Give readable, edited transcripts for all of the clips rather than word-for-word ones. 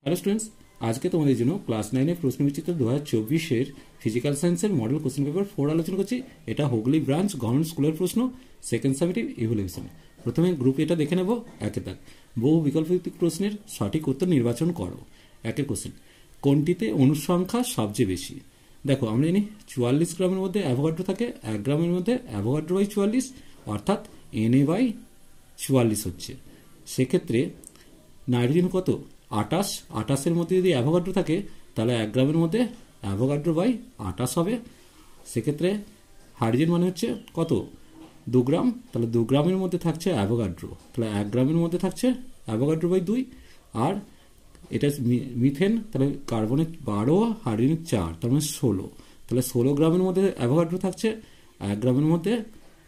Hello students, আজকে তোমাদের জন্য ক্লাস 9 এর প্রশ্নবিচিত্র 2024 এর ফিজিক্যাল সায়েন্সের মডেল কোশ্চেন পেপার 4 আলোচনা করছি। এটা হুগলি ব্রাঞ্চ গভর্নমেন্ট স্কুলের প্রশ্ন, সেকেন্ড সামেটিভ ইভ্যালুয়েশন। প্রথমে গ্রুপ এটা দেখে নেব। একে দাগ, বহু বিকল্পভিত্তিক প্রশ্নের সঠিক উত্তর নির্বাচন করো। একের কোশ্চেন, কোনটিতে অণুর সংখ্যা সবচেয়ে বেশি? দেখো, আমরা জানি 44 গ্রামের মধ্যে অ্যাভোগাড্রো থাকে, 1 গ্রামের মধ্যে অ্যাভোগাড্রো বাই 44, অর্থাৎ Na বাই 44 হচ্ছে। সেক্ষেত্রে নাইট্রোজেন কত? 28। 28-এর মধ্যে যদি অ্যাভোগাড্রো থাকে তাহলে 1 গ্রামের মধ্যে অ্যাভোগাড্রো বাই 28 হবে। সেক্ষেত্রে হাইড্রোজেন মানে হচ্ছে কত? 2 গ্রাম। তাহলে 2 গ্রামের মধ্যে থাকছে অ্যাভোগাড্রো, তাহলে 1 গ্রামের মধ্যে থাকছে অ্যাভোগাড্রো বাই 2। আর এটা মিথেন, তাহলে কার্বনের 12, হাইড্রোজেনের 4, তার মানে 16। তাহলে 16 গ্রামের মধ্যে অ্যাভোগাড্রো থাকছে, 1 গ্রামের মধ্যে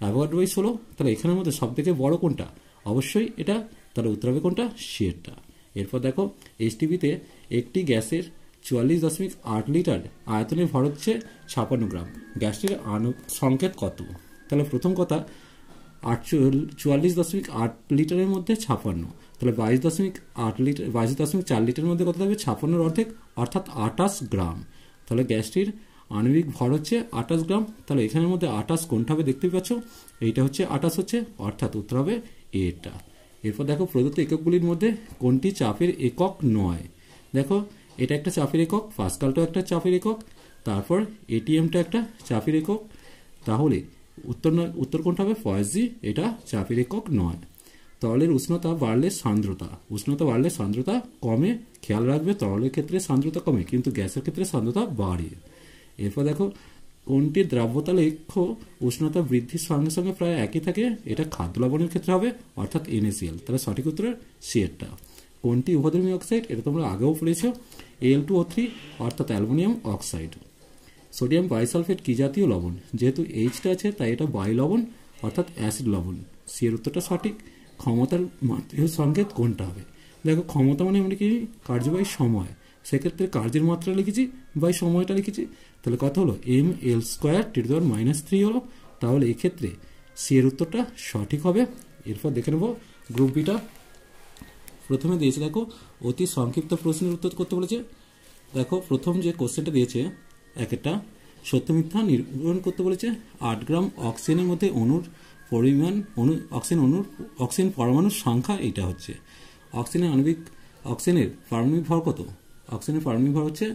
অ্যাভোগাড্রো বাই 16। তাহলে এখানের মধ্যে সব থেকে বড় কোনটা? অবশ্যই এটা। তাহলে উত্তর হবে কোনটা? শেয়ারটা। এরপর দেখো, এইচটিভিতে একটি গ্যাসের 44.8 লিটার আয়তনের ভর হচ্ছে 56 গ্রাম। গ্যাসটির সংকেত কত? তাহলে প্রথম কথা, 44.8 লিটারের মধ্যে 56, তাহলে 22.8 লিটার, 22.4 লিটারের মধ্যে কত থাকবে? 56-এর অর্ধেক, অর্থাৎ 28 গ্রাম। তাহলে গ্যাসটির আণবিক ভর হচ্ছে 28 গ্রাম। তাহলে এখানের মধ্যে 28 কোনটা হবে দেখতেই পাচ্ছ, এইটা হচ্ছে 28 হচ্ছে, অর্থাৎ উত্তর হবে এটা। এরপর দেখো, প্রদত্ত এককগুলির মধ্যে কোনটি চাপের একক নয়? দেখো, এটা একটা চাপের একক, পাস্কালটাও একটা চাপের একক, তারপর এটিএমটা একটা চাপের একক। তাহলে উত্তর কোনটা হবে? ফয়েজি, এটা চাপের একক নয়। তরলের উষ্ণতা বাড়লে সান্দ্রতা কমে। খেয়াল রাখবে, তরলের ক্ষেত্রে সান্দ্রতা কমে, কিন্তু গ্যাসের ক্ষেত্রে সান্দ্রতা বাড়ে। এরপর দেখো, কোনটি দ্রাব্যতা লক্ষ্য উষ্ণতা বৃদ্ধির সঙ্গে সঙ্গে প্রায় একই থাকে? এটা খাদ্য লবণের ক্ষেত্রে হবে, অর্থাৎ NaCl। তাহলে সঠিক উত্তরের সিয়েরটা। কোনটি উভধর্মী অক্সাইড? এটা তোমরা আগেও পড়েছ, Al2O3, অর্থাৎ অ্যালুমিনিয়াম অক্সাইড। সোডিয়াম বাইসালফেট কি জাতীয় লবণ? যেহেতু এইচটা আছে তাই এটা বাই লবণ, অর্থাৎ অ্যাসিড লবণ। সি এর উত্তরটা সঠিক। ক্ষমতার মাত্রীয় সংকেত কোনটা হবে? দেখো, ক্ষমতা মানে আমরা কি? কার্য বাই সময়। সেক্ষেত্রে কার্যের মাত্রা লিখেছি বাই সময়টা লিখেছি, তাহলে কত হলো? mL²⁻³ হলো। তাহলে এক্ষেত্রে সি এর উত্তরটা সঠিক হবে। এরপর দেখে নেব গ্রুপ বিটা। প্রথমে দিয়েছে, দেখো, অতি সংক্ষিপ্ত প্রশ্নের উত্তর করতে বলেছে। দেখো, প্রথম যে কোশ্চেনটা দিয়েছে, একটা সত্য মিথ্যা নিরূপণ করতে বলেছে। 8 গ্রাম অক্সিজেনের মধ্যে অণুর পরিমাণ, অক্সিজেন পরমাণুর সংখ্যা এইটা হচ্ছে। অক্সিজেনের পারমাণবিক ভর কত? অক্সিজেনের পারমাণবিক ভর হচ্ছে,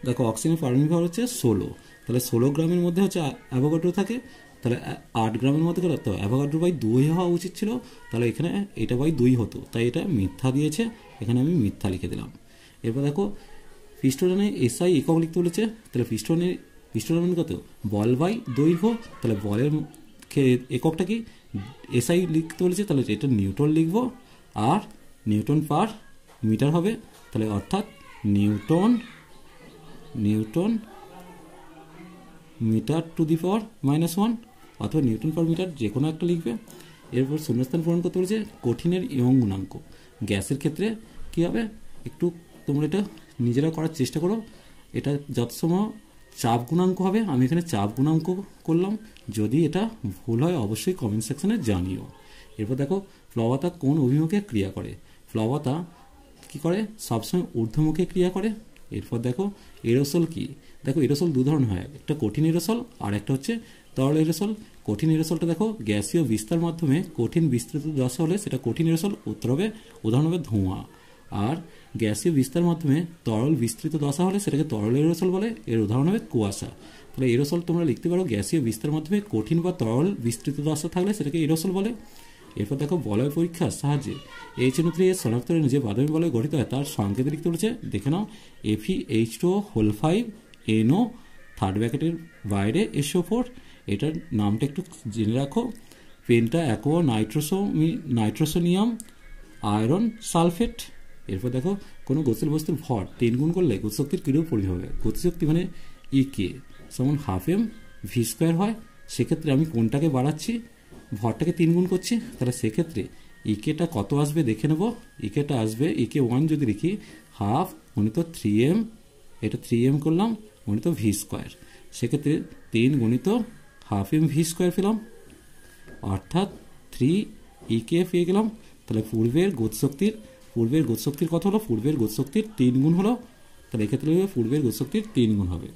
দেখো, অক্সিজেনের পারমাণবিক ভর হচ্ছে 16। তাহলে 16 গ্রামের মধ্যে হচ্ছে অ্যাভোগাড্রো থাকে, তাহলে 8 গ্রামের মধ্যে কত? অ্যাভোগাড্রো বাই 2 হওয়া উচিত ছিল, তাহলে এখানে এটা বাই 2 হতো, তাই এটা মিথ্যা দিয়েছে, এখানে আমি মিথ্যা লিখে দিলাম। এরপর দেখো, পিস্টনে SI একক লিখতে বলেছে। তাহলে পিস্টনের কত? বল বাই দৈর্ঘ্য। তাহলে বলের এককটা কি? SI লিখতে বলেছে, তাহলে এটা নিউটন লিখবো, আর নিউটন পার মিটার হবে। তাহলে অর্থাৎ নিউটন মিটার টু দি পাওয়ার -1, অথবা নিউটন পার মিটার, যে কোনো একটা লিখবে। এরপর শূন্যস্থান পূরণ করতে বলেছে। কঠিনের ইয়ং গুণাঙ্ক গ্যাসের ক্ষেত্রে কি হবে? একটু তোমরা এটা নিজেরা করার চেষ্টা করো। এটা যত সময় চাপ গুণাঙ্ক হবে, আমি এখানে চাপ গুণাঙ্ক করলাম। যদি এটা ভুল হয় অবশ্যই কমেন্ট সেকশনে জানিও। এরপর দেখো, প্লবতা কোন অভিমুখে ক্রিয়া করে? প্লবতা কি করে? সবসময় ঊর্ধ্বমুখে ক্রিয়া করে। এরপর দেখো, এরোসল কি? দেখো, এরোসল 2 ধরনের হয়, একটা কঠিন এরোসল আর একটা হচ্ছে তরল এরোসল। কঠিন এরোসলটা দেখো, গ্যাসীয় বিস্তার মাধ্যমে কঠিন বিস্তৃত দশা হলে সেটা কঠিন এরোসল, উত্তর হবে, উদাহরণ হবে ধোঁয়া। আর গ্যাসীয় বিস্তার মাধ্যমে তরল বিস্তৃত দশা হলে সেটাকে তরল এরোসল বলে, এর উদাহরণ হবে কুয়াশা। তাহলে এরোসল তোমরা লিখতে পারো, গ্যাসীয় বিস্তার মাধ্যমে কঠিন বা তরল বিস্তৃত দশা থাকলে সেটাকে এরোসল বলে। এরপর দেখো, বলয় পরীক্ষার সাহায্যে HNO3 শনাক্তকরণ যে বাদামি বলয় গঠিত হয় তার সংকেত লিখতে বলেছে। দেখে নাও, Fe2O5NO, থার্ড ব্র্যাকেটের বাইরে SO4। এটার নামটা একটু জেনে রাখো, পেন্টা অ্যাকোয়া নাইট্রোসোনিয়াম আয়রন সালফেট। এরপর দেখো, কোনো গতিশীল বস্তুর ভর 3 গুণ করলে গতিশক্তির কিরূপ পরিমাপ হবে? গতিশক্তি মানে EK সমান ½ m v² হয়। সেক্ষেত্রে আমি কোনটাকে বাড়াচ্ছি? ভরটাকে 3 গুণ করছি। তাহলে সেক্ষেত্রে ইকেটা কত আসবে দেখে নেব। ইকেটা আসবে, EK1 যদি লিখি, ½ গুণিত 3m, এটা 3m করলাম, গুণিত v²। সেক্ষেত্রে 3 গুণিত ½ m v² পেলাম, অর্থাৎ 3 EK পেয়ে গেলাম। তাহলে পূর্বের গতিশক্তির পূর্বের গতিশক্তির কত হলো, পূর্বের গতিশক্তির 3 গুণ হলো, তাহলে এক্ষেত্রে পূর্বের গতিশক্তির 3 গুণ হবে।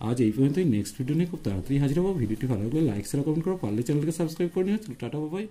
আজ এই পর্যন্তই, নেক্সট ভিডিও নিয়ে খুব তাড়াতাড়ি হাজির হবো। ভিডিওটি ভালো লাগলে লাইক শেয়ার কমেন্ট করো, পারলে চ্যানেলকে সাবস্ক্রাইব করে নিও। Tata bye.